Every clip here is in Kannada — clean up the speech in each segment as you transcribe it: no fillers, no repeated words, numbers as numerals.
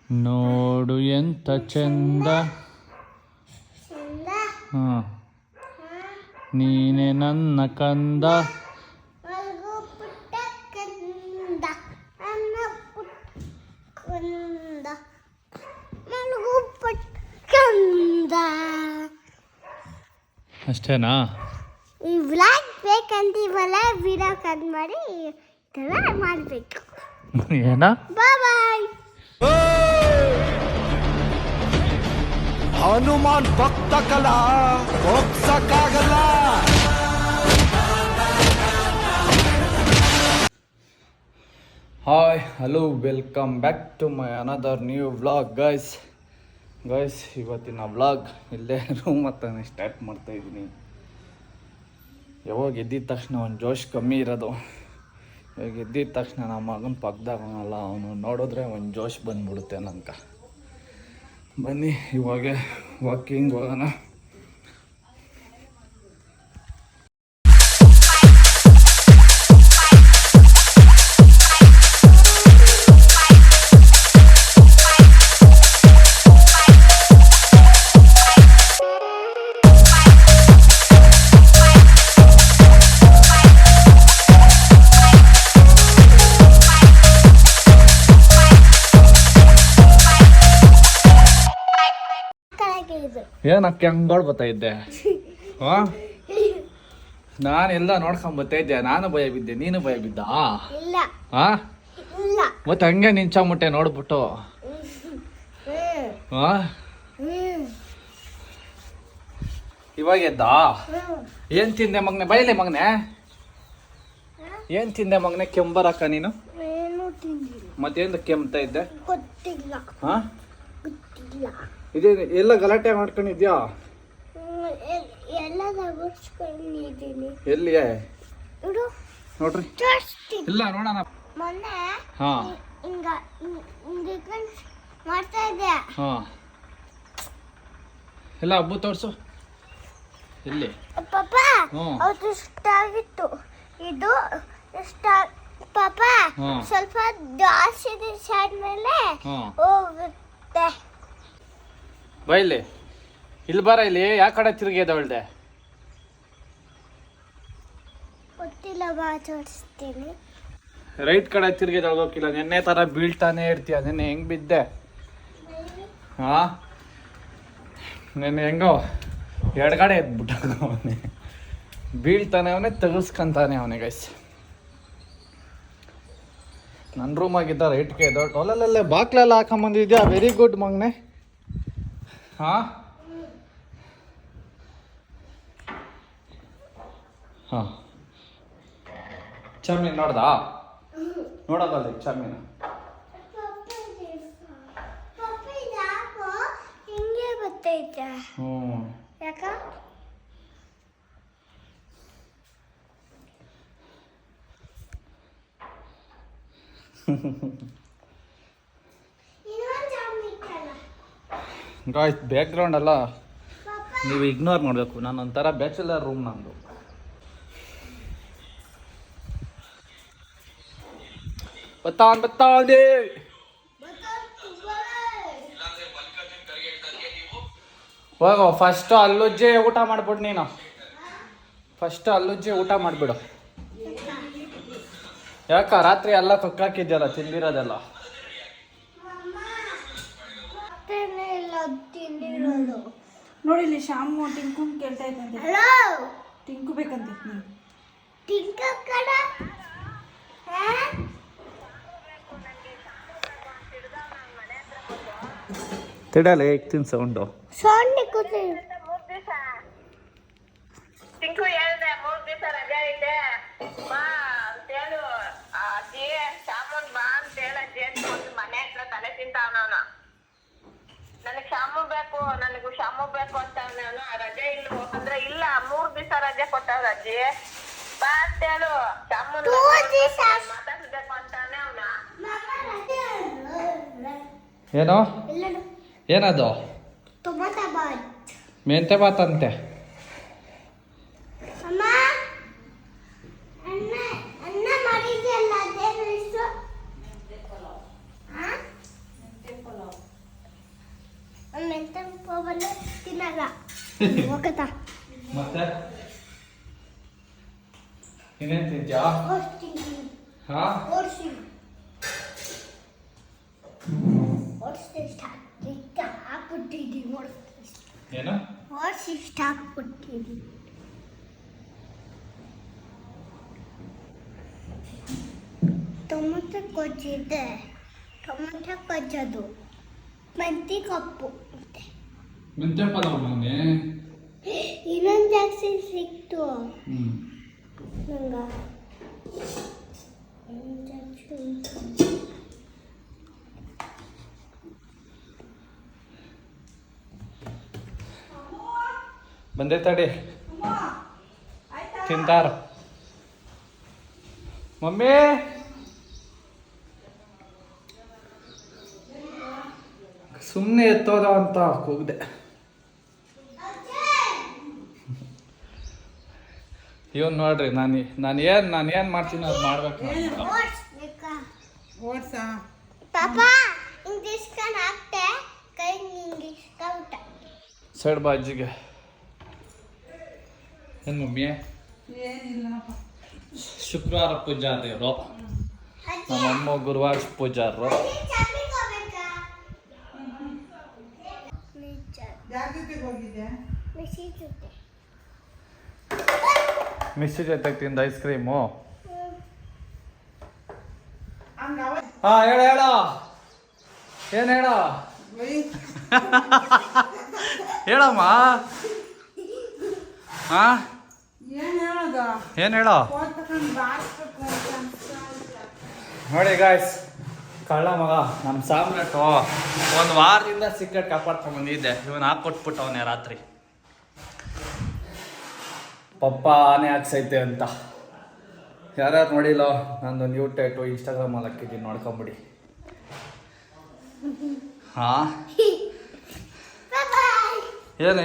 ನೋಡು ಎಂತ ಚಂದ, ಹಾಂ ನೀನೆ ನನ್ನ ಕಂದ. ಅಷ್ಟೇನಾ? ಈ ವ್ಲಾಗ್ ಬೇಕಂತೀವಲ್ಲ, ವಿಡಿಯೋ ಕಟ್ ಮಾಡಿ ಮಾಡಬೇಕು. ಏನ? ಬಾಯ್. ಹನುಮಾನ್ ಭಕ್ತ ಕಲಾ ಹೋಗ್ಸಕ್ಕಾಗಲ್ಲ. Hi, hello, welcome back to my another new vlog guys. ಇವತ್ತಿನ ವ್ಲಾಗ್ ಇಲ್ಲೇ ರೂಮ್ ಹತ್ತಾನೆ ಸ್ಟಾರ್ಟ್ ಮಾಡ್ತಾಯಿದ್ದೀನಿ. ಯಾವಾಗ ಎದ್ದಿದ ತಕ್ಷಣ ಒಂದು ಜೋಶ್ ಕಮ್ಮಿ ಇರೋದು. ಇವಾಗ ಎದ್ದಿದ ತಕ್ಷಣ ನಮ್ಮ ಮಗನ ಪಕ್ಕದಾಗಲ್ಲ, ಅವನು ನೋಡಿದ್ರೆ ಒಂದು ಜೋಶ್ ಬಂದ್ಬಿಡುತ್ತೆ ನಂಗೆ. ಬನ್ನಿ ಇವಾಗ ವಾಕಿಂಗ್ ಹೋಗೋಣ. ಏನಕ್ಕೆ ಹಂಗೋಳ್ ಬರ್ತಾ ಇದ್ದೆ? ಹಾಂ, ನಾನೆಲ್ಲ ನೋಡ್ಕೊಂಡ್ ಬರ್ತಾ ಇದ್ದೆ. ನಾನು ಭಯ ಬಿದ್ದೆ, ನೀನು ಭಯ ಬಿದ್ದ? ಹಾಂ, ಮತ್ತೆ ಹಂಗೆ ನಿಂಚಮುಟ್ಟೆ ನೋಡ್ಬಿಟ್ಟು. ಹಾಂ, ಇವಾಗ ಎದ್ದ? ಏನ್ ತಿಂದೆ ಮಗನೆ? ಬೈಲೆ ಮಗನೆ, ಏನ್ ತಿಂದೆ ಮಗನೆ? ಕೆಂಬರಕ್ಕ ನೀನು? ಮತ್ತೇನು ಕೆಮ್ತಾ ಇದ್ದೆ? ಹಾಂ, ಇದೇ ಎಲ್ಲ ಗಲಾಟೆ ಮಾಡ್ಕೊಂಡಿದ್ಯಾ? ಎಲ್ಲಿ ನೋಡ್ರಿ, ಇಲ್ಲ ನೋಡೋಣ. ಹಾ ಹಾ, ಎಲ್ಲ ಹಬ್ಬ ತೋರ್ಸು. ಎಲ್ಲಿ ಆಗಿತ್ತು ಇದು ಪಾಪ. ಸ್ವಲ್ಪ ಜಾಸ್ತಿ ದಿವಸ ಆದ್ಮೇಲೆ ಹೋಗುತ್ತೆ. ಬೈಲಿ, ಇಲ್ಲಿ ಬರ. ಇಲ್ಲಿ ಯಾವ ಕಡೆ ತಿರುಗಿದವಳ್ದೆ? ಗೊತ್ತಿಲ್ಲ, ಬಾ ತೋರಿಸ್ತೀನಿ. ರೈಟ್ ಕಡೆ ತಿರುಗಿದವಳು ಹೋಗಿಲ್ಲ. ನೆನ್ನೆ ಥರ ಬೀಳ್ತಾನೆ ಇರ್ತೀಯ. ನೆನ್ನೆ ಹೆಂಗೆ ಬಿದ್ದೆ? ಹಾಂ, ನೆನ್ನೆ ಹೆಂಗೋ ಎಡಗಡೆ ಎದ್ಬಿಟ್ಟ ಅವನೇ. ಬೀಳ್ತಾನೆ ಅವನೇ, ತೆಗಿಸ್ಕೊಂತಾನೆ ಅವನೇ ಗೈಸ್. ನನ್ನ ರೂಮಾಗಿದ್ದ ರೈಟ್ಗೆ ಎದ್ದೊಟ್ಟು ಅಲ್ಲಲ್ಲೇ ಬಾಕ್ಲೆಲ್ಲ ಹಾಕೊಂಬಂದಿದ್ಯಾ? ವೆರಿ ಗುಡ್ ಮಗನೆ. ಹಾಂ ಹಾಂ, ಚಾಮಿನ್ ನೋಡ್ದಾ? ನೋಡೋದಲ್ಲ ಚಾಮಿನ. ಹ್ಞೂ, ಯಾಕ? ಗಾಯ್ಸ್, ಬ್ಯಾಕ್ಗ್ರೌಂಡ್ ಎಲ್ಲ ನೀವು ಇಗ್ನೋರ್ ಮಾಡಬೇಕು. ನಾನು ಒಂಥರ ಬ್ಯಾಚುಲರ್ ರೂಮ್ ನಂದು. ಬತ್ತಾಂಡಿ ಹೋಗೋ. ಫಸ್ಟ್ ಅಲ್ಲುಜ್ಜೆ ಊಟ ಮಾಡ್ಬಿಡು ನೀನು. ಫಸ್ಟ್ ಅಲ್ಲುಜ್ಜೆ ಊಟ ಮಾಡಿಬಿಡು. ಯಾಕ ರಾತ್ರಿ ಎಲ್ಲ ಕೊಕ್ಕಾಕಿದ್ಯಲ್ಲ, ತಿಂದಿರೋದೆಲ್ಲ. ನೋಡಿ, ಇಲ್ಲಿ ಶಾಮು ಟಿಂಕು ಕೇಳ್ತಾ ಇದ್ದಂತೆ. ಟಿಂಕು ಬೇಕಂತ. ತಿಡಲ್ಲ ಏಕ್ತಿನ ಸೌಂಡು. ಟಿಂಕು ಹೇಳ್ದೆ 3 ದಿವಸ ರಜೆ ಐತೆ ಬಾ ಅಂತೇಳು. ಅಜ್ಜಿ ಶಾಮೂನ್ ಬಾ ಅಂತೇಳ. ಅಜ್ಜಿ ಅಂತ ಮನೆ ಹತ್ರ ತಲೆ ತಿಂತಾವನವನು. ನನಗ್ ಶಾಮು ಬೇಕು, ನನಗೂ ಶಾಮು ಬೇಕು ಅಂತವನ. ರಜೆ ಇಲ್ಲ ಅಂದ್ರೆ ಇಲ್ಲ, 3 ದಿವಸ ರಜೆ ಕೊಟ್ಟವ್ರ ಅಜ್ಜಿ, ಬಾ ಅಂತೇಳು. ಶಾಮೂನ್ ಮಾತಾಡ್ಬೇಕು ಅಂತಾನೆ ಅವನ. ಏನೋ ಏನದು? ಮೆಂತೆ ಬಾತ್ ಅಂತೆ. ಪಲಾವ್. ಹೋಗಲ್ಲ ತಿನ್ನಲ್ಲ ಹೋಗತ್ತಾ ಮತ್ತೆ ಇನ್ನೇನು ತಿಂತ್ಯಾ? ಓಡಿಸ್ತೀನಿ ಹಾ ಓಡಿಸ್ತೀನಿ ಇಷ್ಟ ಹಾಕ್ಬಿಟ್ಟಿದ್ದೀನಿ ಏನು ಓಡಿಸಿ ಇಷ್ಟ ಹಾಕ್ಬಿಟ್ಟಿದ್ದೀನಿ ಟೊಮೊಟೊ ಕೊಜ್ಜಿದೆ ಟೊಮೊಟೊ ಕೊಜ್ಜೋದು ಮೆಂತಿ ಕಪ್ಪು ಮತ್ತೆ ಮೆಂತ್ಯ ಪಲಾವ್ ಮಗನೇ. ಇನ್ನೊಂದು ಜಾಸ್ತಿ ಸಿಕ್ತು ಹ್ಞೂ ನಂಗೆ ಬಂದೆ ತಡಿ ತಿಂತಾರ ಮಮ್ಮಿ. ಸುಮ್ಮನೆ ಎತ್ತೋದ ಅಂತ ಕೂಗ್ದೆ. ಇವನ್ ನೋಡ್ರಿ ನಾನು ಏನು ಮಾಡ್ತೀನಿ ಅದು ಮಾಡ್ಬೇಕು ನಾನು. ಓಡ್ಸಾ ಪಾಪ ಹಿಂಗೆ ಇಸ್ಕೊಂಡು ಹಾಕ್ತೆ ಕೈ ನಿಂಗೆ ಇಸ್ಕೊಂಬಿಟ್ಟ ಸೈಡ್ ಬಾಜಿಗೆ ಏನು ಮಮ್ಮಿ ಏನಿಲ್ಲಪ್ಪ. ಶುಕ್ರವಾರ ಪೂಜಾರಿಯವರು, ನಮ್ಮಮ್ಮ ಗುರುವಾರ ಪೂಜಾರರು. ಯಾರ ಜೊತೆಗೆ ಹೋಗಿದ್ದೆ? ಮಿಸ್ಸಿ ಜೊತೆಗೆ ತಿಂದ ಐಸ್ ಕ್ರೀಮು. ಹಂಗ ಅವ ಹಾ ಹೇಳ ಏನು ಹೇಳ ಹೇಳಮ್ಮ. ಹಾ ಏನ್ ಹೇಳೋದು? ಏನು ಹೇಳ ಫೋನ್ ತಗೊಂಡು ಬಾರಿಸ್ಬೇಕು ಅಂತ ಅನ್ಸ್ತಾ ಇಲ್ಲ. ನೋಡಿ ಗಾಯ್ಸ್, ಕಳ್ಳ ಮಗ ನಮ್ಮ ಸಾಮ್ರಾಟು ಒಂದು ವಾರದಿಂದ ಸಿಕ್ಕಟ್ ಕಾಪಾಡ್ಕೊಂಡು ಬಂದಿದ್ದೆ. ಇವನು ಹಾಕ್ಕೊಟ್ಬಿಟ್ಟವನೇ ರಾತ್ರಿ. ಪಪ್ಪ ಆನೆ ಹಾಕ್ಸೈತೆ ಅಂತ. ಯಾರ್ಯಾರು ನೋಡಿಲ್ಲ, ನಂದು ನ್ಯೂ ಟೈಟು ಇನ್ಸ್ಟಾಗ್ರಾಮಲ್ಲಿ ಹಾಕಿದ್ದೀನಿ, ನೋಡ್ಕೊಂಬಿಡಿ. ಹಾಂ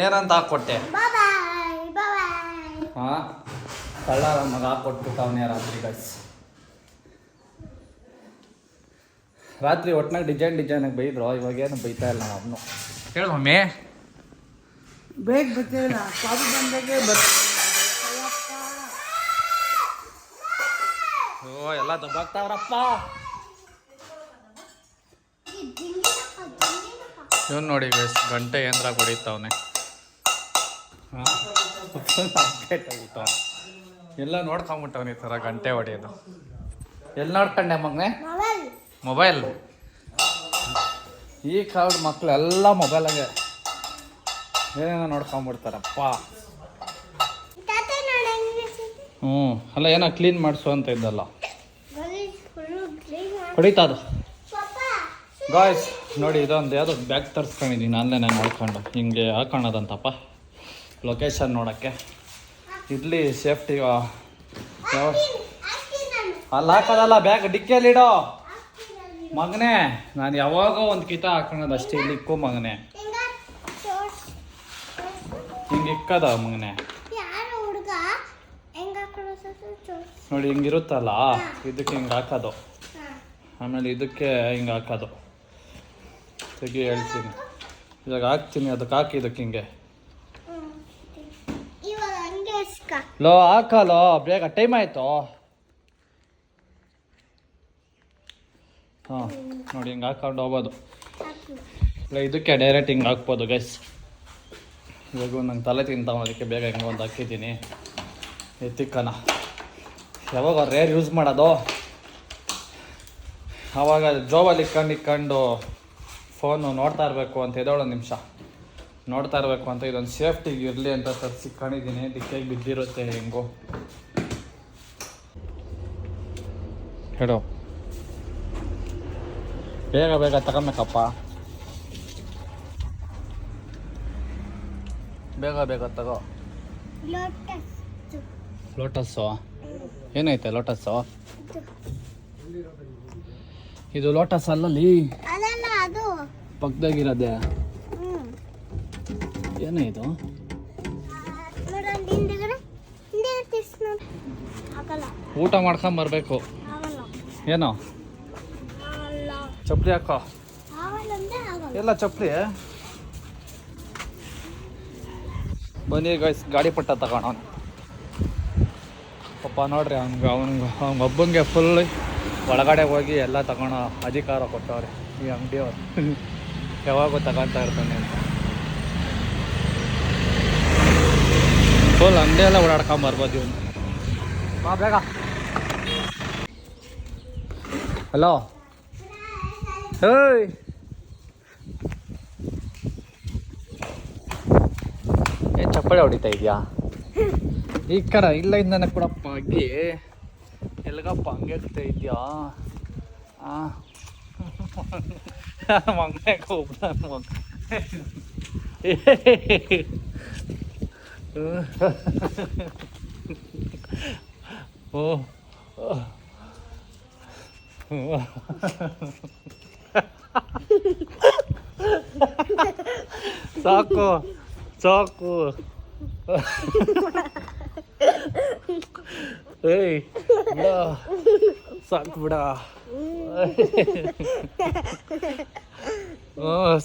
ಏನಂತ ಹಾಕ್ಕೊಟ್ಟೆ? ಹಾಂ ಕಳ್ಳ ಮಗ ಹಾಕ್ಕೊಟ್ಬಿಟ್ಟವನೇ ರಾತ್ರಿ ಗಾಯ್ಸ್. ರಾತ್ರಿ ಒಟ್ನಾಗ ಡಿಸೈನಾಗಿ ಬೈದ್ರು, ಇವಾಗೇನು ಬೈತಾ ಇಲ್ಲ ಅವನು. ಹೇಳು ಮಮ್ಮಿ. ಬೇಗ ಬರ್ತಿಲ್ಲ, ಕಾಫಿ ಬಂದಾಗೆ ಬರ್ತೀನಿ. ಓ ಎಲ್ಲ ದಬ್ಬಾಗ್ತಾವ್ರಪ್ಪ. ಇವನು ನೋಡಿ ಗೈಸ್, ಗಂಟೆ ಏನ್ರ ಹೊಡಿತಾವನೆ. ಎಲ್ಲ ನೋಡ್ಕೊಂಬಿಟ್ಟವನ ಈ ಥರ ಗಂಟೆ ಹೊಡೆಯೋದು. ಎಲ್ಲಿ ನೋಡ್ಕೊಂಡೆ ಮಗನೆ? ಮೊಬೈಲ್. ಈ ಕಾಲದ ಮಕ್ಳು ಎಲ್ಲ ಮೊಬೈಲಾಗೆ ಏನೇನೋ ನೋಡ್ಕೊಂಬಿಡ್ತಾರಪ್ಪ. ಹ್ಞೂ ಅಲ್ಲ, ಏನೋ ಕ್ಲೀನ್ ಮಾಡಿಸು ಅಂತ ಇದ್ದಲ್ಲ, ಹೊಡಿತಾ ಅದು. ಗಾಯ್ಸ್ ನೋಡಿ, ಇದೊಂದು ಯಾವುದೋ ಬ್ಯಾಗ್ ತರಿಸ್ಕೊಂಡಿದ್ದೀನಿ ಆನ್ಲೈನ್ ನೋಡ್ಕೊಂಡು. ಹಿಂಗೆ ಹಾಕೋಣದಂತಪ್ಪ ಲೊಕೇಶನ್ ನೋಡೋಕ್ಕೆ. ಇಡ್ಲಿ ಸೇಫ್ಟಿ ಯಾವ ಅಲ್ಲಿ ಹಾಕೋದಲ್ಲ, ಬ್ಯಾಗ್ ಡಿಕ್ಕಿಯಲ್ಲಿಡೋ ಮಗನೇ. ನಾನು ಯಾವಾಗೋ ಒಂದು ಕಿತ ಹಾಕೋಣದು ಅಷ್ಟೇ. ಇಲ್ಲಿ ಇಕ್ಕೋ ಮಗನೇ, ಹಿಂಗೆ ಇಕ್ಕದ ಮಗನೇ. ನೋಡಿ ಹಿಂಗಿರುತ್ತಲ್ಲ, ಇದಕ್ಕೆ ಹಿಂಗೆ ಹಾಕೋದು, ಆಮೇಲೆ ಇದಕ್ಕೆ ಹಿಂಗೆ ಹಾಕೋದು. ತೆಗಿ ಹೇಳ್ತೀನಿ, ಇವಾಗ ಹಾಕ್ತೀನಿ, ಅದಕ್ಕೆ ಹಾಕಿ ಇದಕ್ಕೆ ಹಿಂಗೆ ಲೋ ಹಾಕಲೋ, ಬೇಗ ಟೈಮ್ ಆಯಿತು. ಹಾಂ ನೋಡಿ ಹಿಂಗೆ ಹಾಕೊಂಡು ಹೋಗ್ಬೋದು. ಇಲ್ಲ ಇದಕ್ಕೆ ಡೈರೆಕ್ಟ್ ಹಿಂಗೆ ಹಾಕ್ಬೋದು ಗೈಸ್. ಇವಾಗ ನಂಗೆ ತಲೆ ತಿಂತಾವ, ಅದಕ್ಕೆ ಬೇಗ ಹಿಂಗೆ ಒಂದು ಹಾಕಿದ್ದೀನಿ. ಎತ್ತಿಕ್ಕನ ಯಾವಾಗ ರೇರ್ ಯೂಸ್ ಮಾಡೋದು, ಆವಾಗ ಜೋಬಲ್ಲಿ ಇಕ್ಕೊಂಡು ಫೋನು ನೋಡ್ತಾ ಇರಬೇಕು ಅಂತ ಎದೊಳು ನಿಮಿಷ ನೋಡ್ತಾ ಇರಬೇಕು ಅಂತ ಇದೊಂದು ಸೇಫ್ಟಿಗೆ ಇರಲಿ ಅಂತ ತರಿಸಿಕೊಂಡಿದ್ದೀನಿ. ಡಿಕ್ಕಿಗೆ ಬಿದ್ದಿರುತ್ತೆ ಹೆಂಗೋ. ಹೇಳು ಬೇಗ ಬೇಗ ತಗೊಬೇಕಪ್ಪ, ಬೇಗ ಬೇಗ ತಗೋ. ಲೋಟಸ್ಸು ಏನೈತೆ? ಲೋಟಸ್ಸು ಇದು ಲೋಟಸ್ ಅಲ್ಲಲ್ಲಿ ಅದು ಪಕ್ಕದಾಗಿರೋದೆ. ಏನಾಯಿತು? ಊಟ ಮಾಡ್ಕೊಂಬರ್ಬೇಕು. ಏನೋ ಚಪ್ಪಲಿ ಹಾಕೋ. ಎಲ್ಲ ಚಪ್ಪಲಿ ಬನ್ನಿ ಗೈಸ್ ಗಾಡಿ ಪಟ್ಟ ತಗೋಣ ಪಾಪ ನೋಡ್ರಿ ಅವ್ನಿಗೆ ಒಬ್ಬಂಗೆ ಫುಲ್ ಒಳಗಡೆ ಹೋಗಿ ಎಲ್ಲ ತಗೊಳೋ ಅಧಿಕಾರ ಕೊಟ್ಟವ್ರೆ ಈ ಅಂಗಡಿಯವ್ರು ಯಾವಾಗೂ ತಗೊಳ್ತಾ ಇರ್ತಾನೆ ಅಂತ ಫುಲ್ ಅಂಗಡಿ ಎಲ್ಲ ಓಡಾಡ್ಕೊಂಬರ್ಬೋದು ಇವನು ಹಾಂ ಬೇಗ ಹಲೋ ಹೇಯ್ ಏನು ಚಪ್ಪಳೆ ಹೊಡಿತಾ ಇದೆಯಾ ಈ ಕರ ಇಲ್ಲ ಇಂದನೆ ಕೂಡಪ್ಪ ಅಗ್ಗಿ ಎಲ್ಗಪ್ಪ ಹಂಗೆ ಆಗ್ತಾ ಇದೆಯಾ ಮಂಗನೆ ಓ ಸಾಕು ಸಾಕು ಏಯ್ ಬಿಡ ಸಾಕು ಬಿಡ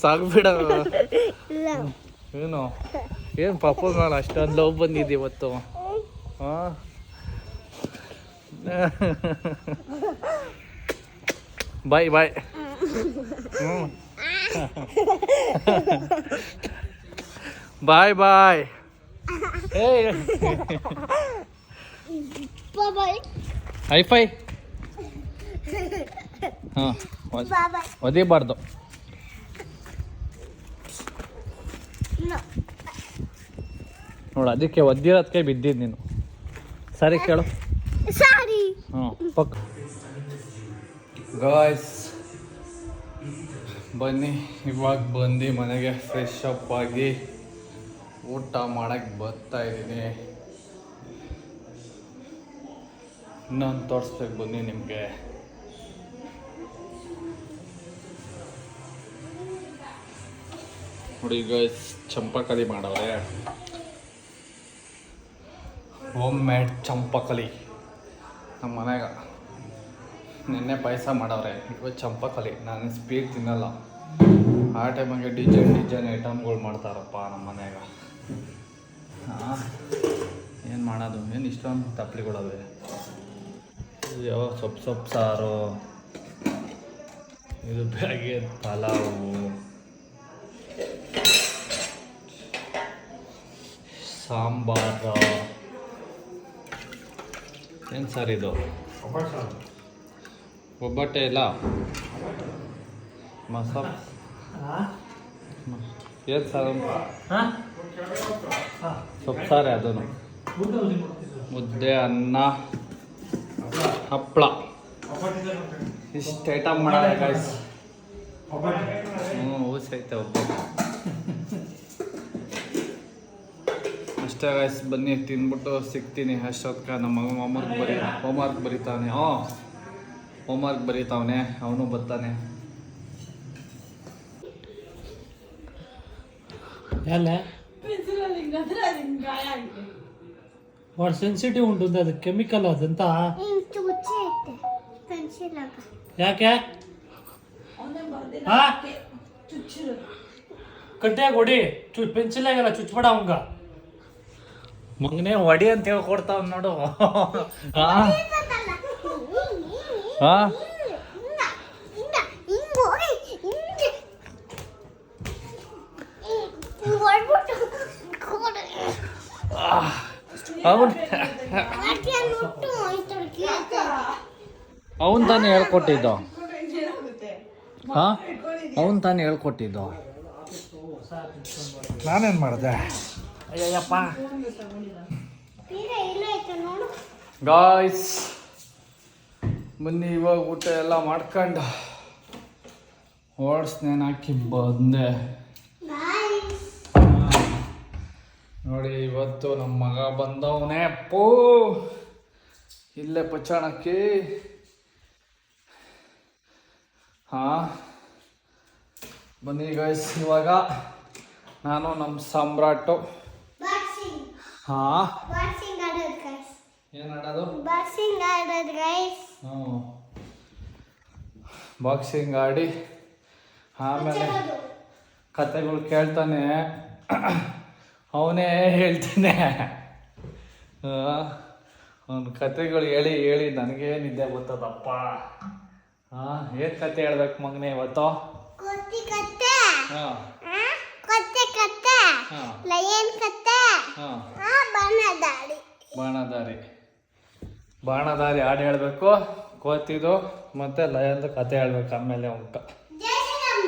ಸಾಕು ಬಿಡ ಏನು ಏನು ಪಾಪ ನಾನು ಅಷ್ಟೊಂದು ಲವ್ ಬಂದಿದ್ದೆ ಇವತ್ತು ಹಾಂ ಬಾಯ್ ಬಾಯ್ ಹ್ಞೂ ಬಾಯ್ ಬಾಯ್ ಏಯ್ ಬಾಯ್ ಹೈಫೈ ಹಾಂ ಬಾಯ್ ಒದಿಬಾರ್ದು ನೋಡು ಅದಕ್ಕೆ ಒದ್ದಿರೋದಕ್ಕೆ ಬಿದ್ದಿದ್ದು ನೀನು ಸರಿ ಕೇಳು ಸಾರಿ ಹಾಂ ಪಕ್ಕ ಗಾಯ್ಸ್ ಬನ್ನಿ ಇವಾಗ ಬಂದು ಮನೆಗೆ ಫ್ರೆಶ್ ಅಪ್ ಆಗಿ ಊಟ ಮಾಡಕ್ಕೆ ಬರ್ತಾ ಇದ್ದೀನಿ ಇನ್ನೊಂದು ತೋರಿಸ್ಬೇಕು ಬನ್ನಿ ನಿಮಗೆ ನೋಡಿ ಗೈಸ್ ಚಂಪಾಕಲಿ ಮಾಡವ್ರೆ ಹೋಮ್ ಮೇಡ್ ಚಂಪಾಕಲಿ ನಮ್ಮ ಮನೆಗೆ ನಿನ್ನೆ ಪಾಯಸ ಮಾಡವ್ರೆ ಇವತ್ತು ಚಂಪಾಕಲಿ ನಾನು ಸ್ವೀಟ್ ತಿನ್ನಲ್ಲ ಆ ಟೈಮಾಗೆ ಡಿಜೈನ್ ಐಟಮ್ಗಳು ಮಾಡ್ತಾರಪ್ಪ ನಮ್ಮ ಮನೆಯಾಗ ಹಾಂ ಏನು ಮಾಡೋದು ಏನು ಇಷ್ಟೊಂದು ತಪ್ಪಲಿಗಳವೆ ಯಾವ ಸೊಪ್ಪು ಸಾರು ಇದು ಬೆಳಗ್ಗೆ ಪಲಾವು ಸಾಂಬಾರು ಏನು ಸರ್ ಇದು ಒಬ್ಬಟ್ಟೆ ಇಲ್ಲ ಮಸಾಲ ಏನು ಸರ್ ಸೊಪ್ಪು ಸಾರೆ ಅದನ್ನು ಮುದ್ದೆ ಅನ್ನ ಹಪ್ಪಳ ಇಷ್ಟು ಐಟಮ್ ಮಾಡೋಣ ಗಾಯ್ಸ್ ಹ್ಞೂ ಊಸೈತೆ ಒಬ್ಬಟ್ಟು ಅಷ್ಟೇ ಗಾಯ್ಸ್ ಬನ್ನಿ ತಿಂದ್ಬಿಟ್ಟು ಸಿಗ್ತೀನಿ ಅಷ್ಟೊತ್ಕ ನಮ್ಮ ಮಗ ಹೋಮ್ವರ್ಕ್ ಬರೀತಾನೆ ಹೋಮ್ವರ್ಕ್ ಬರೀತಾವನೆ ಅವನು ಬರ್ತಾನೆ వాడు సెన్సిటివ్ ఉంటుంది అది కెమికల్ అదంతా చూచి పెన్సిల్ ಯಾಕೆ ಕಟ್ಟೆ ಕೊಡಿ ಪೆನ್ಸಿಲ್ ಆಗಲ್ಲ ಚುಚ್ಬೇಡ ಅವಂಗ ಮಗನೇ ಹೊಡಿ ಅಂತ ಹೇಳ್ಕೊಡ್ತಾವ ನೋಡು ಹಾಂ ಹಾಂ ಅವನ್ ತಾನೇ ಹೇಳ್ಕೊಟ್ಟಿದ್ದು ಹಾಂ ಅವನ್ ತಾನೇ ಹೇಳ್ಕೊಟ್ಟಿದ್ದು ನಾನೇನು ಮಾಡಿದೆ ಅಯ್ಯಪ್ಪ ಗಾಯ್ಸ್ ಬನ್ನಿ ಇವಾಗ ಊಟ ಎಲ್ಲ ಮಾಡ್ಕೊಂಡು ಓಡಿಸ್ನೇನು ಹಾಕಿ ಬಂದೆ ನೋಡಿ ಇವತ್ತು ನಮ್ಮ ಮಗ ಬಂದವನೇ ಅಪ್ಪೋ ಇಲ್ಲೇ ಪಚಾಣಕ್ಕೆ ಹಾಂ ಬನ್ನಿ ಗೈಸ್ ಇವಾಗ ನಾನು ನಮ್ಮ ಸಾಮ್ರಾಟು ಹಾಂ ಏನು ಆಡೋದು ಹ್ಞೂ ಬಾಕ್ಸಿಂಗ್ ಆಡಿ ಆಮೇಲೆ ಕತೆಗಳು ಕೇಳ್ತಾನೆ ಅವನೇ ಹೇಳ್ತಾನೆ. ಅವ್ನ ಕತೆಗಳು ಹೇಳಿ ಹೇಳಿ ನನಗೇ ನಿದ್ದೆ ಗೊತ್ತದಪ್ಪ. ಏನು ಕತೆ ಹೇಳ್ಬೇಕು ಮಗನೇ ಇವತ್ತು? ಕೊತ್ತಿ ಕತ್ತೆ ಹಾಂ ಕೊತ್ತೆ ಕತ್ತೆ ಹಾಂ ಲಯನ್ ಕತ್ತೆ ಹಾಂ ಬಣ್ಣದಾಡಿ ಬಾಣದಾರಿ ಹಾಡು ಹೇಳಬೇಕು, ಕೋತಿದು ಮತ್ತು ಲಯನ್ದು ಕತೆ ಹೇಳ್ಬೇಕು. ಆಮೇಲೆ ಉಂಟ ಜೈ ಶ್ರೀರಾಮ್.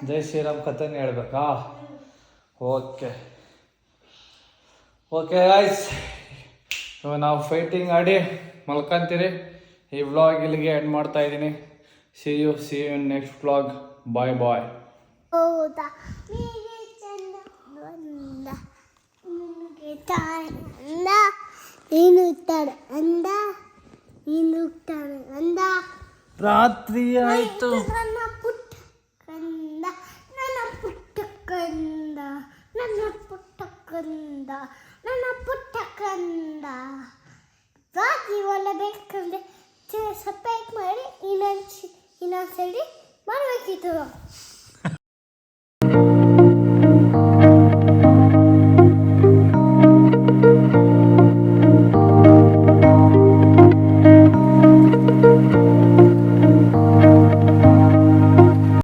ಜೈ ಶ್ರೀರಾಮ್ ಕಥೆನೇ ಹೇಳ್ಬೇಕಾ? ಓಕೆ ಗಾಯ್ಸ್, ನಾವು ಫೈಟಿಂಗ್ ಆಡಿ ಮಲ್ಕೊಂತೀರಿ. ಈ ವ್ಲಾಗ್ ಇಲ್ಲಿಗೆ ಎಂಡ್ ಮಾಡ್ತಾ ಇದ್ದೀನಿ. See you in next vlog. Bye. ಹೌದಾ ನೀಗೆ ಚಂದ ಬಂದ ನಿನಗೆ ಚಂದ ನೀನು ತರ ಅಂದ ನೀನು ತರ ಅಂದ ರಾತ್ರಿ ಆಯಿತು. ನನ್ನ ಪುಟ್ಟ ಕಂದ ನನ್ನ ಪುಟ್ಟ ಕಂದ ನನ್ನ ಪುಟ್ಟ ಕಂದ ನನ್ನ ಪುಟ್ಟ ಕಂದ ರಾತ್ರಿ ಒಳ್ಳೆ ಬೇಕಂದ್ರೆ ಸಪ್ರೇಟ್ ಮಾಡಿ ಇನ್ನೊಂದ್ಸರಿ ಮಾಡಬೇಕಿತ್ತು.